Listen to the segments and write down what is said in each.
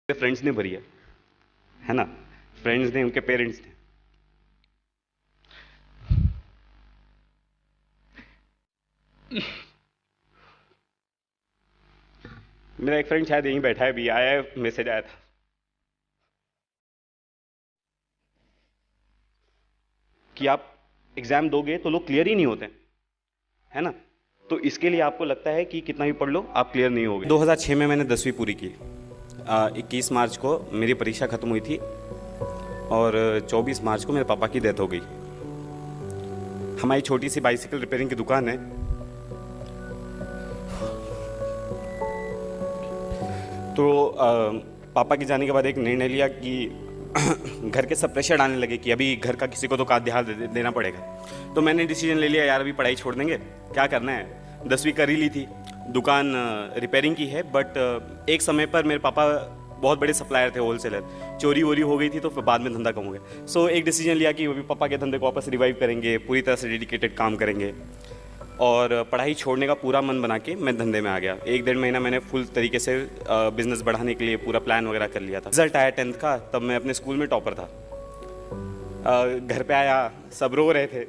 मेरे फ्रेंड्स ने भरी है ना। फ्रेंड्स ने, उनके पेरेंट्स ने। मेरा एक फ्रेंड शायद यहीं बैठा है, अभी आया है, मैसेज आया था कि आप एग्जाम दोगे तो लोग क्लियर ही नहीं होते, है ना। तो इसके लिए आपको लगता है कि कितना भी पढ़ लो आप क्लियर नहीं होगे। 2006 में मैंने 10वीं पूरी की। 21 मार्च को मेरी परीक्षा खत्म हुई थी और 24 मार्च को मेरे पापा की डेथ हो गई। हमारी छोटी सी बाइसिकल रिपेयरिंग की दुकान है। तो पापा के जाने के बाद एक निर्णय लिया कि घर के सब प्रेशर डालने लगे कि अभी घर का किसी को तो ध्यान देना पड़ेगा। तो मैंने डिसीजन ले लिया, यार अभी पढ़ाई छोड़ देंगे, क्या करना है। 10वीं कर ही ली थी, दुकान रिपेयरिंग की है, बट एक समय पर मेरे पापा बहुत बड़े सप्लायर थे, होलसेलर। चोरी वोरी हो गई थी तो फिर बाद में धंधा कम हो गया। सो एक डिसीजन लिया कि अभी पापा के धंधे को वापस रिवाइव करेंगे, पूरी तरह से डेडिकेटेड काम करेंगे। और पढ़ाई छोड़ने का पूरा मन बना के मैं धंधे में आ गया। 1-1.5 महीना मैंने फुल तरीके से बिजनेस बढ़ाने के लिए पूरा प्लान वगैरह कर लिया था। रिजल्ट आया 10th का, तब मैं अपने स्कूल में टॉपर था। घर पे आया, सब रो रहे थे।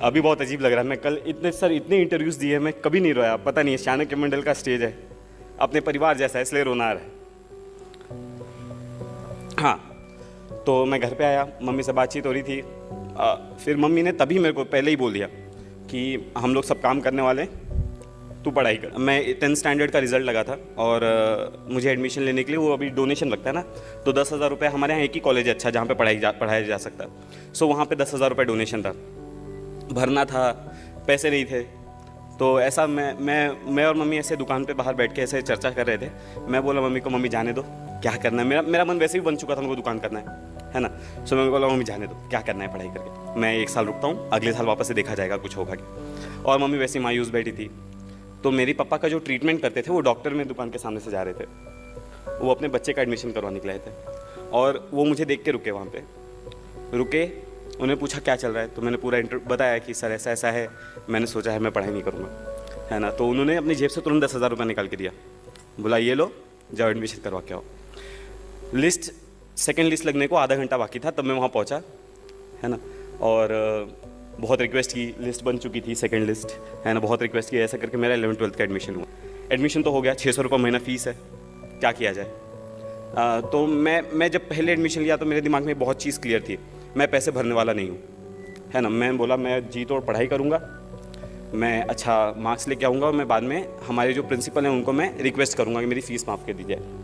अभी बहुत अजीब लग रहा है। मैं कल इतने इंटरव्यूज़ दिए, मैं कभी नहीं रोया। पता नहीं, चाणक्य मंडल का स्टेज है, अपने परिवार जैसा है, इसलिए रोना आ रहा है। हाँ, तो मैं घर पे आया, मम्मी से बातचीत हो रही थी। फिर मम्मी ने तभी मेरे को पहले ही बोल दिया कि हम लोग सब काम करने वाले, तू पढ़ाई कर। मैं 10th स्टैंडर्ड का रिजल्ट लगा था और मुझे एडमिशन लेने के लिए वो अभी डोनेशन लगता है ना, तो 10,000 रुपये। हमारे यहाँ एक ही कॉलेज है अच्छा जहाँ पे पढ़ाया जा सकता है। सो वहाँ पे 10,000 रुपये डोनेशन था, भरना था, पैसे नहीं थे। तो ऐसा मैं और मम्मी ऐसे दुकान पे बाहर बैठ के ऐसे चर्चा कर रहे थे। मैं बोला मम्मी को, मम्मी जाने दो, क्या करना है। मेरा मन वैसे भी बन चुका था, उनको दुकान करना है ना। सो मैं बोला मम्मी जाने दो, क्या करना है पढ़ाई करके, मैं 1 साल रुकता हूँ, अगले साल वापस से देखा जाएगा कुछ होगा कि। और मम्मी वैसे ही मायूस बैठी थी। तो मेरे पापा का जो ट्रीटमेंट करते थे वो डॉक्टर में दुकान के सामने से जा रहे थे। वो अपने बच्चे का एडमिशन करवाने के लिए थे और वो मुझे देख के रुके, वहाँ पे रुके। उन्हें पूछा क्या चल रहा है, तो मैंने पूरा बताया कि सर ऐसा ऐसा है, मैंने सोचा है मैं पढ़ाई नहीं करूँगा, है ना। तो उन्होंने अपनी जेब से तुरंत 10,000 रुपये निकाल के दिया, बोला ये लो, जाओ एडमिशन करवा के आओ। सेकेंड लिस्ट लगने को आधा घंटा बाकी था, तब मैं वहाँ पहुँचा, है ना। और बहुत रिक्वेस्ट की, लिस्ट बन चुकी थी सेकंड लिस्ट, है ना। बहुत रिक्वेस्ट की, ऐसा करके मेरा 11th-12th का एडमिशन हुआ। एडमिशन तो हो गया, 600 रुपये महीना फीस है, क्या किया जाए। तो मैं जब पहले एडमिशन लिया तो मेरे दिमाग में बहुत चीज़ क्लियर थी, मैं पैसे भरने वाला नहीं हूँ, है ना। मैं बोला मैं जी तोड़ पढ़ाई करूँगा, मैं अच्छा मार्क्स लेके आऊँगा और मैं बाद में हमारे जो प्रिंसिपल हैं उनको मैं रिक्वेस्ट करूँगा कि मेरी फ़ीस माफ़ कर दी जाए।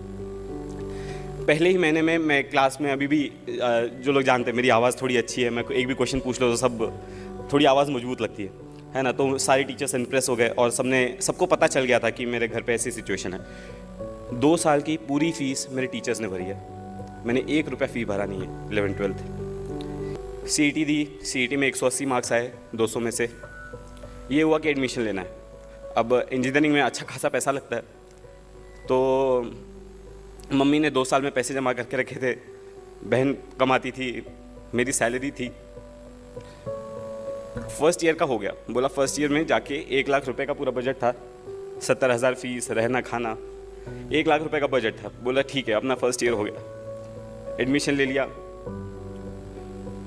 पहले ही महीने में मैं क्लास में, अभी भी जो लोग जानते हैं मेरी आवाज़ थोड़ी अच्छी है, मैं एक भी क्वेश्चन पूछ लो तो सब थोड़ी आवाज़ मजबूत लगती है ना। तो सारे टीचर्स इम्प्रेस हो गए और सबको पता चल गया था कि मेरे घर पे ऐसी सिचुएशन है। 2 साल की पूरी फीस मेरे टीचर्स ने भरी है, मैंने 1 रुपया फ़ी भरा नहीं है। 11th-12th CET दी, CET में 180 मार्क्स आए 200 में से। ये हुआ कि एडमिशन लेना है। अब इंजीनियरिंग में अच्छा खासा पैसा लगता है, तो मम्मी ने 2 साल में पैसे जमा करके रखे थे, बहन कमाती थी, मेरी सैलरी थी। फर्स्ट ईयर का हो गया, बोला फर्स्ट ईयर में जाके 1 लाख रुपए का पूरा बजट था, 70,000 फीस, रहना खाना, 1 लाख रुपए का बजट था। बोला ठीक है, अपना फर्स्ट ईयर हो गया, एडमिशन ले लिया।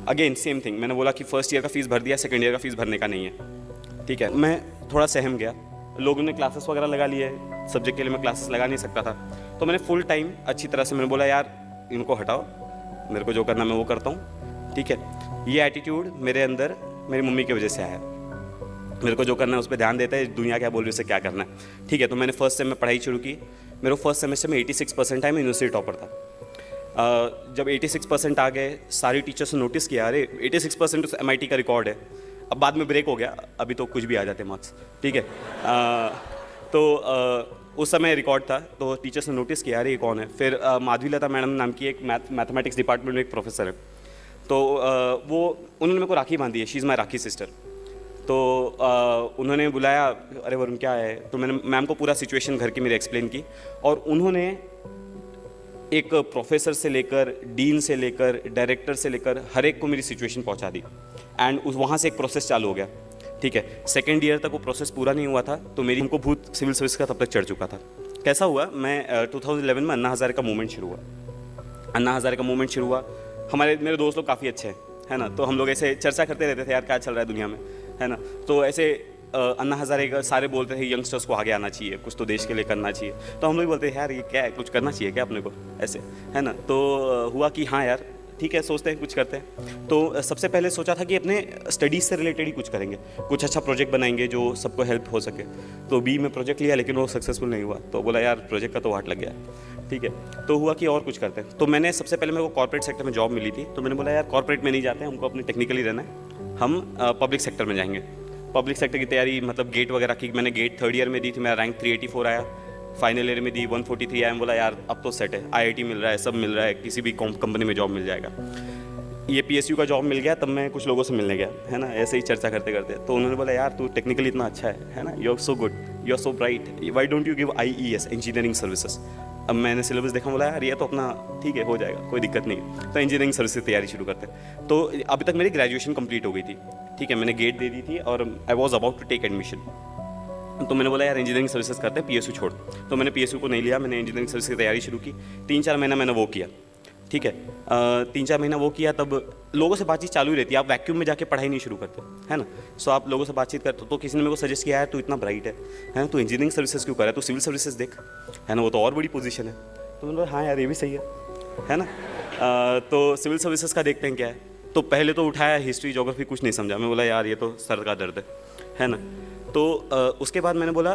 अगेन सेम थिंग, मैंने बोला कि फर्स्ट ईयर का फीस भर दिया, सेकेंड ईयर का फीस भरने का नहीं है, ठीक है। मैं थोड़ा सहम गया, लोगों ने क्लासेस वगैरह लगा लिए, सब्जेक्ट के लिए मैं क्लासेस लगा नहीं सकता था। तो मैंने फुल टाइम अच्छी तरह से मैंने बोला यार इनको हटाओ, मेरे को जो करना मैं वो करता हूँ, ठीक है। ये एटीट्यूड मेरे अंदर मेरी मम्मी की वजह से आया, मेरे को जो करना है उस पर ध्यान देता है, दुनिया क्या बोल रही है उसे क्या करना है, ठीक है। तो मैंने फर्स्ट सेम में पढ़ाई शुरू की। मेरे फर्स्ट सेमेस्टर में 86% आए, मैं यूनिवर्सिटी टॉपर था। जब 86% आ गए, सारी टीचर्स ने नोटिस किया, अरे 86% तो MIT का रिकॉर्ड है। अब बाद में ब्रेक हो गया, अभी तो कुछ भी आ जाते मार्क्स, ठीक है। तो उस समय रिकॉर्ड था, तो टीचर्स ने नोटिस किया, अरे ये कौन है। फिर माधवी लता मैडम नाम की एक मैथमेटिक्स डिपार्टमेंट में एक प्रोफेसर है, तो वो उन्होंने मेरे को राखी बांधी है, she is my rakhi sister. तो उन्होंने बुलाया, अरे वरुण क्या है। तो मैंने मैम को पूरा सिचुएशन घर की मेरी एक्सप्लेन की, और उन्होंने एक प्रोफेसर से लेकर, डीन से लेकर, डायरेक्टर से लेकर हर एक को मेरी सिचुएशन पहुंचा दी। एंड वहाँ से एक प्रोसेस चालू हो गया, ठीक है। सेकेंड ईयर तक वो प्रोसेस पूरा नहीं हुआ था, तो मेरी हमको भूत सिविल सर्विस का तब तक चढ़ चुका था। कैसा हुआ, मैं 2011 में अन्ना हज़ारे का मूवमेंट शुरू हुआ। अन्ना हज़ारे का मूवमेंट शुरू हुआ, मेरे दोस्त लोग काफ़ी अच्छे हैं, है ना, तो हम लोग ऐसे चर्चा करते रहते थे यार क्या चल रहा है दुनिया में, है ना। तो ऐसे अन्ना हज़ारे का सारे बोलते थे यंगस्टर्स को आगे आना चाहिए, कुछ तो देश के लिए करना चाहिए। तो हम लोग बोलते हैं यार ये क्या है, कुछ करना चाहिए क्या अपने को, ऐसे, है ना। तो हुआ कि हाँ यार ठीक है, सोचते हैं कुछ करते हैं। तो सबसे पहले सोचा था कि अपने स्टडीज़ से रिलेटेड ही कुछ करेंगे, कुछ अच्छा प्रोजेक्ट बनाएंगे जो सबको हेल्प हो सके। तो बी में प्रोजेक्ट लिया लेकिन वो सक्सेसफुल नहीं हुआ, तो बोला यार प्रोजेक्ट का तो वाट लग गया, ठीक है। तो हुआ कि और कुछ करते हैं। तो मैंने सबसे पहले मेरे को कॉर्पोरेट सेक्टर में जॉब मिली थी, तो मैंने बोला यार कॉर्पोरेट में नहीं जाते, हमको अपने टेक्निकली रहना है, हम पब्लिक सेक्टर में जाएंगे। पब्लिक सेक्टर की तैयारी मतलब गेट वगैरह की, मैंने गेट 3rd ईयर में दी थी, मेरा रैंक 384 आया। फाइनल ईयर में दी 143 आया। बोला यार अब तो सेट है, IIT मिल रहा है, सब मिल रहा है, किसी भी कंपनी में जॉब मिल जाएगा। ये PSU का जॉब मिल गया, तब मैं कुछ लोगों से मिलने गया, है ना, ऐसे ही चर्चा करते करते। तो उन्होंने बोला यार तू टेक्निकली इतना अच्छा है ना, you are so good, you are so bright, why don't you give IES, engineering services. अब मैंने सिलेबस देखा, बोला यार ये तो अपना ठीक है, हो जाएगा, कोई दिक्कत नहीं। तो इंजीनियरिंग सर्विस की तैयारी शुरू करते हैं। तो अभी तक मेरी ग्रेजुएशन कंप्लीट हो गई थी, ठीक है, मैंने गेट दे दी थी और I was about to take admission. तो मैंने बोला यार इंजीनियरिंग सर्विसेज करते हैं, PSU छोड़। तो मैंने PSU को नहीं लिया, मैंने इंजीनियरिंग सर्विस की तैयारी शुरू की। 3-4 महीना मैंने वो किया, ठीक है। 3-4 महीना वो किया, तब लोगों से बातचीत चालू ही रहती है, आप वैक्यूम में जाके पढ़ाई नहीं शुरू करते, है ना। सो आप लोगों से बातचीत करते हो। तो किसी ने मेरे को सजेस्ट किया यार तू इतना ब्राइट है ना, तू इंजीनियरिंग सर्विसेज क्यों कर रहा है, तू सिविल सर्विसेज देख, है ना, वो तो और बड़ी पोजीशन है। तो मैंने बोला हाँ यार ये भी सही है ना। तो सिविल सर्विसेज का देखते हैं क्या है। तो पहले तो उठाया हिस्ट्री ज्योग्राफी, कुछ नहीं समझा। मैं बोला यार ये तो सर का दर्द है ना। तो उसके बाद मैंने बोला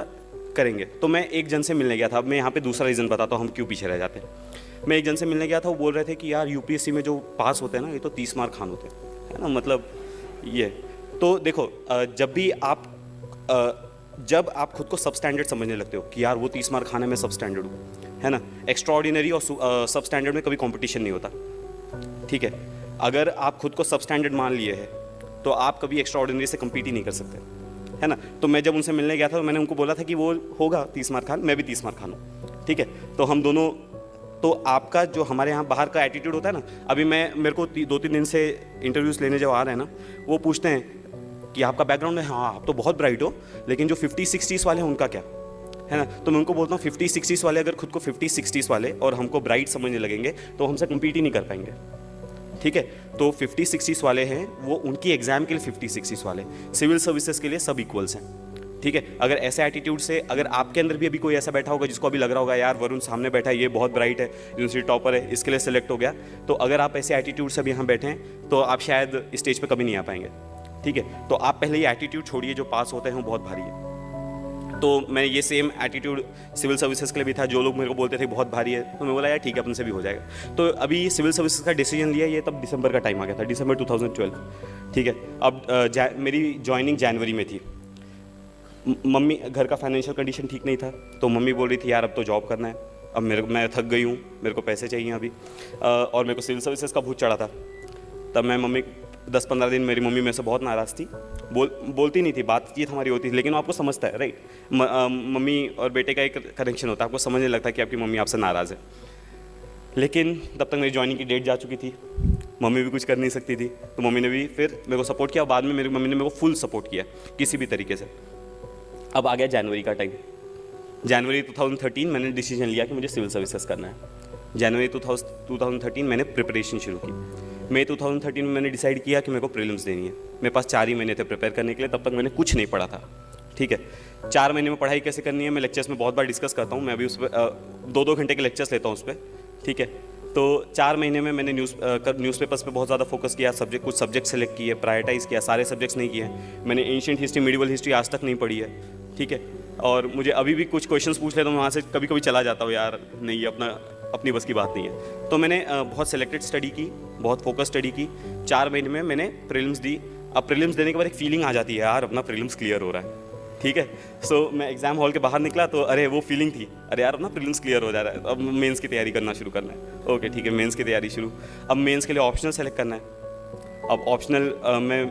करेंगे। तो मैं एक जन से मिलने गया था। अब मैं यहाँ पे दूसरा रीज़न बताता हूँ हम क्यों पीछे रह जाते हैं। मैं एक जन से मिलने गया था, वो बोल रहे थे कि यार UPSC में जो पास होते हैं ना, ये तो 30 मार्क खान होते हैं, है ना, मतलब ये। तो देखो जब आप खुद को सब स्टैंडर्ड समझने लगते हो कि यार वो 30 मार्क खाने में सब स्टैंडर्ड हूँ, है ना। एक्स्ट्रा ऑर्डिनरी और सब स्टैंडर्ड में कभी कंपटीशन नहीं होता, ठीक है। अगर आप खुद को सब स्टैंडर्ड मान लिए हैं तो आप कभी एक्स्ट्रा ऑर्डिनरी से कम्पीट ही नहीं कर सकते, है ना। तो मैं जब उनसे मिलने गया था तो मैंने उनको बोला था कि वो होगा 30 मार्क खान, मैं भी 30 मार्क खान हूँ, ठीक है। तो हम दोनों, तो आपका जो हमारे यहाँ बाहर का एटीट्यूड होता है ना, अभी मेरे को 2-3 दिन से इंटरव्यूज़ लेने जब आ रहे हैं ना, वो पूछते हैं कि आपका बैकग्राउंड है, हाँ आप तो बहुत ब्राइट हो, लेकिन जो 50-60s वाले हैं उनका क्या, है ना। तो मैं उनको बोलता हूँ 50-60s वाले अगर खुद को 50-60s वाले और हमको ब्राइट समझने लगेंगे तो हमसे कम्पीट ही नहीं कर पाएंगे, ठीक है। तो 50-60s वाले हैं वो, उनकी एग्जाम के लिए 50-60s वाले, सिविल सर्विसेज के लिए सब इक्वल्स हैं, ठीक है। अगर ऐसे एटीट्यूड से, अगर आपके अंदर भी अभी कोई ऐसा बैठा होगा जिसको अभी लग रहा होगा यार वरुण सामने बैठा है, ये बहुत ब्राइट है, यूनिवर्सिटी टॉपर है, इसके लिए सेलेक्ट हो गया, तो अगर आप ऐसे एटीट्यूड से अभी यहाँ बैठे हैं तो आप शायद स्टेज पे कभी नहीं आ पाएंगे, ठीक है। तो आप पहले ये एटीट्यूड छोड़िए, जो पास होते हैं वो बहुत भारी है। तो मैं ये सेम एटीट्यूड सिविल सर्विसेज के लिए भी था। जो लोग मेरे को बोलते थे बहुत भारी है, तो मैं बोला यार ठीक है अपन से भी हो जाएगा। तो अभी सिविल सर्विसेज का डिसीजन लिया, ये तब दिसंबर का टाइम आ गया था, दिसंबर 2012, ठीक है। अब मेरी ज्वाइनिंग जनवरी में थी। मम्मी, घर का फाइनेंशियल कंडीशन ठीक नहीं था, तो मम्मी बोल रही थी यार अब तो जॉब करना है, अब मैं थक गई हूँ, मेरे को पैसे चाहिए अभी, और मेरे को सिविल सर्विसेज का भूत चढ़ा था। तब मैं मम्मी 10-15 दिन मेरी मम्मी मेरे से बहुत नाराज़ थी, बोलती नहीं थी, बातचीत हमारी होती थी, लेकिन आपको समझता है राइट, मम्मी और बेटे का एक कनेक्शन होता है, आपको समझने लगता है कि आपकी मम्मी आपसे नाराज़ है। लेकिन तब तक मेरी ज्वाइनिंग की डेट जा चुकी थी, मम्मी भी कुछ कर नहीं सकती थी, तो मम्मी ने भी फिर मेरे को सपोर्ट किया। बाद में मेरी मम्मी ने मेरे को फुल सपोर्ट किया किसी भी तरीके से। अब आ गया जनवरी का टाइम। जनवरी 2013 मैंने डिसीजन लिया कि मुझे सिविल सर्विसेज करना है। जनवरी 2013 मैंने प्रिपरेशन शुरू की। मई 2013 में मैंने डिसाइड किया कि मेरे को प्रीलिम्स देनी है। मेरे पास 4 ही महीने थे प्रिपेयर करने के लिए, तब तक मैंने कुछ नहीं पढ़ा था, ठीक है। 4 महीने में पढ़ाई कैसे करनी है मैं लेक्चर्स में बहुत बार डिस्कस करता हूँ, मैं अभी उस पर 2-2 घंटे के लेक्चर्स लेता हूँ उस पर, ठीक है। तो 4 महीने में मैंने न्यूज़पेपर्स पे बहुत ज़्यादा फोकस किया, कुछ सब्जेक्ट सेलेक्ट किए, प्रायोरिटाइज़ किया, सारे सब्जेक्ट्स नहीं किए। मैंने एंशिएंट हिस्ट्री, मिडिवल हिस्ट्री आज तक नहीं पढ़ी है, ठीक है। और मुझे अभी भी कुछ क्वेश्चंस पूछ लेता हूँ, वहाँ से कभी कभी चला जाता हूँ, यार नहीं ये अपनी बस की बात नहीं है। तो मैंने बहुत सेलेक्टेड स्टडी की, बहुत फोकस स्टडी की। 4 महीने में मैंने प्रीलिम्स दी। अब प्रीलिम्स देने के बाद एक फीलिंग आ जाती है यार अपना प्रीलिम्स क्लियर हो रहा है, ठीक है। सो मैं एग्जाम हॉल के बाहर निकला तो अरे वो फीलिंग थी, अरे यार अपना प्रीलिम्स क्लियर हो जा रहा है, अब मेंस की तैयारी करना शुरू करना है। ओके ठीक है, मेंस की तैयारी शुरू। अब मेंस के लिए ऑप्शनल सेलेक्ट करना है। अब ऑप्शनल मैं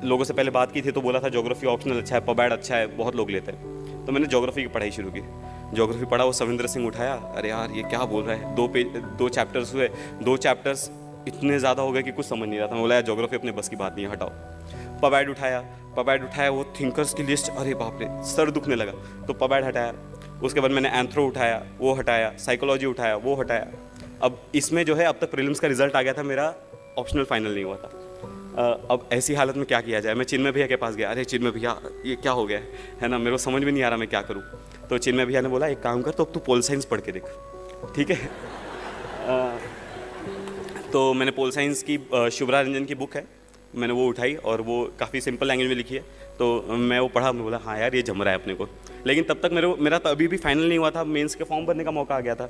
लोगों से पहले बात की थी तो बोला था ज्योग्राफी ऑप्शनल अच्छा है, पबैड अच्छा है, बहुत लोग लेते हैं। तो मैंने ज्योग्राफी की पढ़ाई शुरू की। ज्योग्राफी पढ़ा, वो सविंद्र सिंह उठाया, अरे यार ये क्या बोल रहा है, 2 चैप्टर्स हुए, 2 चैप्टर्स इतने ज़्यादा हो गए कि कुछ समझ नहीं रहा था। मैं बोला यार ज्योग्राफी अपने बस की बात नहीं है, हटाओ। पबैड उठाया, वो थिंकर्स की लिस्ट, अरे बाप रे सर दुखने लगा, तो पबैड हटाया। उसके बाद मैंने एंथ्रो उठाया, वो हटाया, साइकोलॉजी उठाया, वो हटाया। अब इसमें जो है अब तक प्रीलिम्स का रिजल्ट आ गया था, मेरा ऑप्शनल फाइनल नहीं हुआ था। अब ऐसी हालत में क्या किया जाए? मैं चिन्मय भैया के पास गया, अरे चिन्मय भैया ये क्या हो गया है ना, मेरे को समझ में नहीं आ रहा मैं क्या करूँ। तो चिन्मय भैया ने बोला एक काम कर, तो अब तू पोल साइंस पढ़ के देख, ठीक है। तो मैंने पोल साइंस की शुभ्रा रंजन की बुक है, मैंने वो उठाई और वो काफ़ी सिंपल लैंग्वेज में लिखी है, तो मैं वो पढ़ा, मैं बोला हाँ यार ये जम रहा है अपने को। लेकिन तब तक मेरा तो अभी भी फाइनल नहीं हुआ था, मेंस के फॉर्म भरने का मौका आ गया था,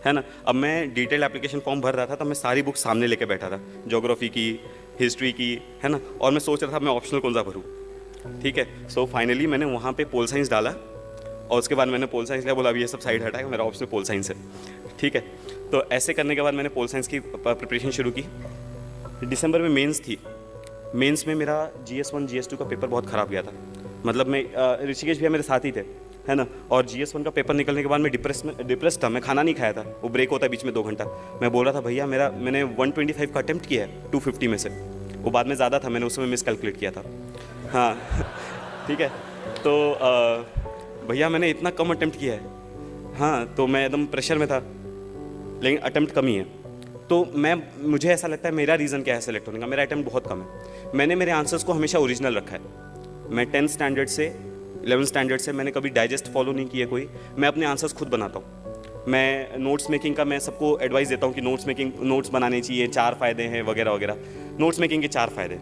है ना। अब मैं डिटेल एप्लीकेशन फॉर्म भर रहा था, तब मैं सारी बुक सामने लेके बैठा था, ज्योग्राफी की, हिस्ट्री की, है ना, और मैं सोच रहा था मैं ऑप्शनल कौन सा भरूँ, ठीक है। सो फाइनली मैंने वहाँ पे पोल साइंस डाला और उसके बाद मैंने पोल साइंस लिया, बोला अभी ये सब साइड हटाएगा, मेरा ऑप्शनल पोल साइंस है, ठीक है। तो ऐसे करने के बाद मैंने पोल साइंस की प्रिपरेशन शुरू की। दिसंबर में मेंस थी, मेंस में मेरा GS1 GS2 का पेपर बहुत ख़राब गया था, मतलब मैं ऋषिकेश भैया मेरे साथ ही थे, है ना। और GS1 का पेपर निकलने के बाद मैं डिप्रेस था, मैं खाना नहीं खाया था, वो ब्रेक होता है बीच में 2 घंटा। मैं बोल रहा था भैया मैंने 125 का अटेम्प्ट किया है 250 में से, वो बाद में ज़्यादा था, मैंने उस समय मिस कैलकुलेट किया था, हाँ ठीक है। तो भैया मैंने इतना कम अटेम्प्ट किया है, हाँ, तो मैं एकदम प्रेशर में था, लेकिन अटेम्प्ट कम ही है। तो मुझे ऐसा लगता है मेरा रीज़न क्या है सेलेक्ट होने का, मेरा अटेम्प्ट बहुत कम है। मैंने मेरे आंसर्स को हमेशा ओरिजिनल रखा है। मैं 10th स्टैंडर्ड से 11th स्टैंडर्ड से मैंने कभी डाइजेस्ट फॉलो नहीं किया कोई, मैं अपने आंसर्स खुद बनाता हूँ। मैं नोट्स मेकिंग का मैं सबको एडवाइस देता हूँ कि नोट्स बनाने चाहिए, 4 फ़ायदे हैं वगैरह वगैरह। नोट्स मेकिंग के 4 फ़ायदे,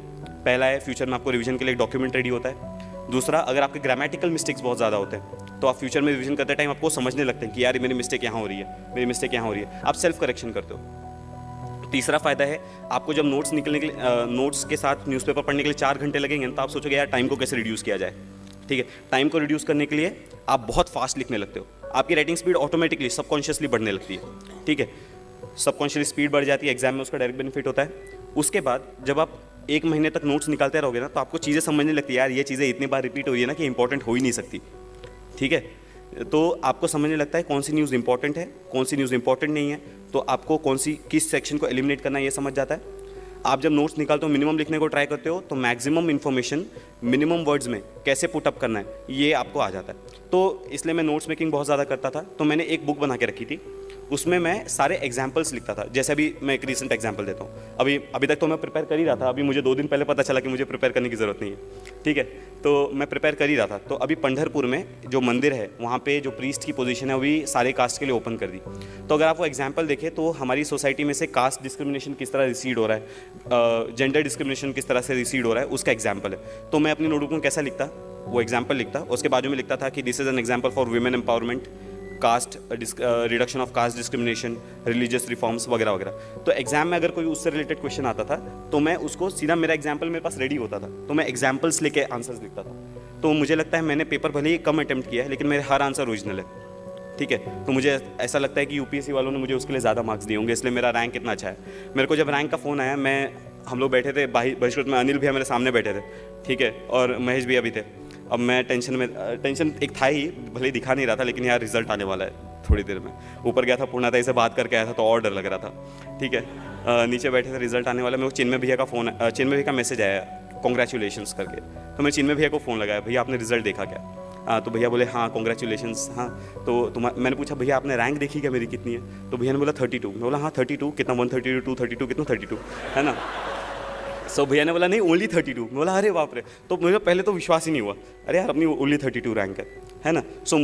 पहला है फ्यूचर में आपको रिवीजन के लिए एक डॉक्यूमेंट रेडी होता है। दूसरा, अगर आपके ग्रामेटिकल मिस्टेक्स बहुत ज़्यादा होते हैं तो आप फ्यूचर में रिवीजन करते टाइम आपको समझने लगते हैं कि यार मेरी मिस्टेक यहाँ हो रही है, मेरी मिस्टेक यहाँ हो रही है, आप सेल्फ करेक्शन करते हो। तीसरा फ़ायदा है, आपको जब नोट्स निकलने के लिए नोट्स के साथ न्यूज़पेपर पढ़ने के लिए 4 घंटे लगेंगे तो आप सोचोगे यार टाइम को कैसे रिड्यूस किया जाए, ठीक है। टाइम को रिड्यूस करने के लिए आप बहुत फास्ट लिखने लगते हो, आपकी राइटिंग स्पीड ऑटोमेटिकली सबकॉन्शियसली बढ़ने लगती है, ठीक है। सबकॉन्शियस स्पीड बढ़ जाती है, एग्जाम में उसका डायरेक्ट बेनिफिट होता है। उसके बाद जब आप 1 महीने तक नोट्स निकालते रहोगे ना, तो आपको चीज़ें समझने लगती है, यार ये चीज़ें इतनी बार रिपीट हुई है ना कि इंपॉर्टेंट हो ही नहीं सकती, ठीक है। तो आपको समझने लगता है कौन सी न्यूज़ इंपॉर्टेंट है, कौन सी न्यूज़ इंपॉर्टेंट नहीं है, तो आपको किस सेक्शन को एलिमिनेट करना है ये समझ जाता है। आप जब नोट्स निकालते हो, मिनिमम लिखने को ट्राई करते हो, तो मैक्सिमम इन्फॉर्मेशन मिनिमम वर्ड्स में कैसे पुटअप करना है ये आपको आ जाता है। तो इसलिए मैं नोट्स मेकिंग बहुत ज़्यादा करता था। तो मैंने एक बुक बना के रखी थी, उसमें मैं सारे एग्जाम्पल्स लिखता था। जैसे अभी मैं एक रीसेंट एग्जाम्पल देता हूँ, अभी तक तो मैं प्रिपेयर कर ही रहा था, अभी मुझे 2 दिन पहले पता चला कि मुझे प्रिपेयर करने की ज़रूरत नहीं है, ठीक है। तो मैं प्रिपेयर कर ही रहा था। तो अभी पंढरपुर में जो मंदिर है, वहाँ पे जो प्रीस्ट की पोजीशन है अभी सारे कास्ट के लिए ओपन कर दी। तो अगर आप वो एग्जाम्पल देखें तो हमारी सोसाइटी में से कास्ट डिस्क्रिमिनेशन किस तरह रिसीड हो रहा है, जेंडर डिस्क्रिमिनेशन किस तरह से रिसीड हो रहा है, उसका एग्जाम्पल है। तो मैं अपनी नोटबुक में कैसा लिखता, वो एग्जाम्पल लिखता, उसके बाजू में लिखता था कि this is an example for women empowerment, caste reduction of caste discrimination, religious reforms वगैरह वगैरह। तो एग्जाम में अगर कोई उससे रिलेटेड क्वेश्चन आता था तो मैं उसको सीधा, मेरा एग्जाम्पल मेरे पास रेडी होता था, तो मैं एग्जाम्पल्स लेके आंसर्स लिखता था। तो मुझे लगता है मैंने पेपर भले ही कम अटेम्प्ट किया है, लेकिन मेरे हर आंसर ओरिजिनल है, ठीक है। तो मुझे ऐसा लगता है कि UPSC वालों ने मुझे उसके लिए ज़्यादा मार्क्स दिए होंगे, इसलिए मेरा रैंक इतना अच्छा है। मेरे को जब रैंक का फ़ोन आया, हम लोग बैठे थे बहिष्कृत में, अनिल भैया मेरे सामने बैठे थे, ठीक है, और महेश भैया भी थे। अब मैं टेंशन एक था ही, भले ही दिखा नहीं रहा था, लेकिन यार रिजल्ट आने वाला है थोड़ी देर में। ऊपर गया था, पूर्णाताई से बात करके आया था, तो और डर लग रहा था, ठीक है। नीचे बैठे थे, रिजल्ट आने वाला, मेरे को चिन्मय भैया का मैसेज आया कॉन्ग्रेचुलेशंस करके। तो मैं चिन्मय भैया को फ़ोन लगाया, भैया आपने रिजल्ट देखा क्या? तो भैया बोले हाँ कॉन्ग्रेचुलेशंस। हाँ, तो मैंने पूछा भैया आपने रैंक देखी क्या मेरी कितनी है? तो भैया ने बोला 32। मैं बोला हाँ 32 कितना, 132 232 कितना 32, है ना। सो भैया ने बोला नहीं ओनली 32। मैं बोला अरे बाप रे। तो मुझे पहले तो विश्वास ही नहीं हुआ, अरे यार अपनी ओनली 32 रैंक है ना। सो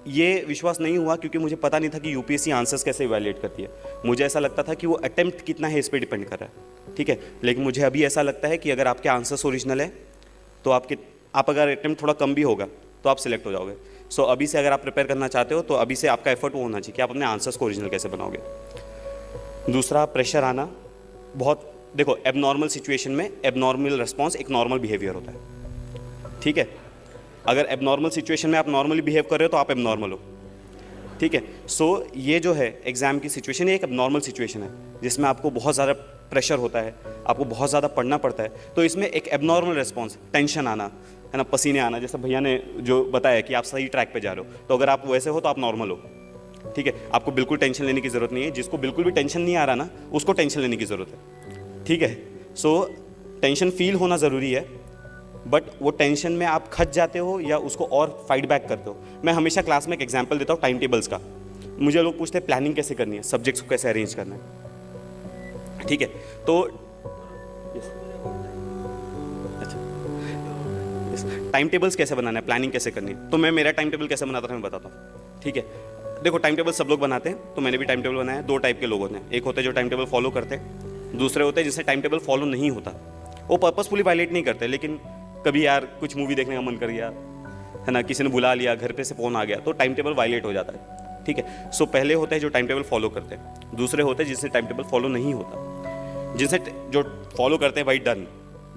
ये विश्वास नहीं हुआ क्योंकि मुझे पता नहीं था कि UPSC आंसर्स कैसे इवैल्यूएट करती है। मुझे ऐसा लगता था कि वो अटेम्प्ट कितना है इस पर डिपेंड कर रहा है, ठीक है। लेकिन मुझे अभी ऐसा लगता है कि अगर आपके आंसर्स ओरिजिनल है तो आप अगर अटेम्प्ट थोड़ा कम भी होगा तो आप सिलेक्ट हो जाओगे। सो अभी से अगर आप प्रिपेयर करना चाहते हो तो अभी से आपका एफर्ट वो होना चाहिए कि आप अपने आंसर्स को ओरिजिनल कैसे बनाओगे। दूसरा, प्रेशर आना बहुत, देखो एबनॉर्मल सिचुएशन में एबनॉर्मल रिस्पॉन्स एक नॉर्मल बिहेवियर होता है, ठीक है। अगर एबनॉर्मल सिचुएशन में आप नॉर्मली बिहेव कर रहे हो तो आप एबनॉर्मल हो, ठीक है। सो ये जो है एग्जाम की सिचुएशन, ये एक एबनॉर्मल सिचुएशन है जिसमें आपको बहुत ज़्यादा प्रेशर होता है, आपको बहुत ज़्यादा पढ़ना पड़ता है। तो इसमें एक एबनॉर्मल रिस्पॉन्स, टेंशन आना, है ना, पसीने आना, जैसे भैया ने जो बताया कि आप सही ट्रैक पे जा रहे हो, तो अगर आप वैसे हो तो आप नॉर्मल हो, ठीक है। आपको बिल्कुल टेंशन लेने की ज़रूरत नहीं है। जिसको बिल्कुल भी टेंशन नहीं आ रहा ना, उसको टेंशन लेने की ज़रूरत है, ठीक है। सो टेंशन फील होना ज़रूरी है, बट वो टेंशन में आप खच जाते हो या उसको और फाइट बैक करते हो। मैं हमेशा क्लास में एक एग्जांपल देता हूँ टाइम टेबल्स का। मुझे लोग पूछते हैं प्लानिंग कैसे करनी है, सब्जेक्ट्स को कैसे अरेंज करना है, ठीक है। तो टाइम टेबल्स कैसे बनाना है, प्लानिंग कैसे करनी है, तो मैं मेरा टाइम टेबल कैसे बनाता था मैं बताता हूँ, ठीक है। देखो टाइम टेबल सब लोग बनाते हैं, तो मैंने भी टाइम टेबल बनाया। दो टाइप के लोग होते हैं, एक होते हैं जो टाइम टेबल फॉलो करते हैं, दूसरे होते हैं जिससे टाइम टेबल फॉलो नहीं होता। वो पर्पसफुली वायलेट नहीं करते, लेकिन कभी यार कुछ मूवी देखने का मन कर गया है ना, किसी ने बुला लिया, घर पे से फ़ोन आ गया, तो टाइम टेबल वायलेट हो जाता है, ठीक है। सो पहले होते हैं जो टाइम टेबल फॉलो करते हैं, दूसरे होते हैं जिससे टाइम टेबल फॉलो नहीं होता। जिनसे जो फॉलो करते हैं भाई डन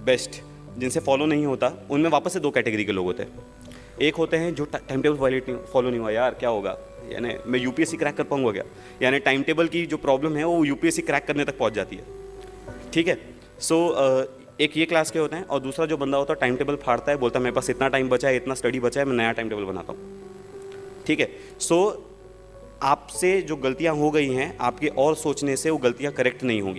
बेस्ट, जिनसे फॉलो नहीं होता उनमें वापस से दो कैटेगरी के लोग होते हैं। एक होते हैं जो टाइम टेबल वायलेट नहीं फॉलो नहीं हुआ, यार क्या होगा, यानी मैं यूपीएससी क्रैक कर पाऊंगा क्या, यानी टाइम टेबल की जो प्रॉब्लम है वो यूपीएससी क्रैक करने तक पहुंच जाती है, ठीक है। सो एक ये क्लास के होते हैं, और दूसरा जो बंदा होता है टाइम टेबल फाड़ता है, बोलता है मेरे पास इतना टाइम बचा है, इतना स्टडी बचा है, मैं नया टाइम टेबल बनाता हूँ, ठीक है। सो आपसे जो गलतियाँ हो गई हैं आपके और सोचने से वो गलतियाँ करेक्ट नहीं होंगी।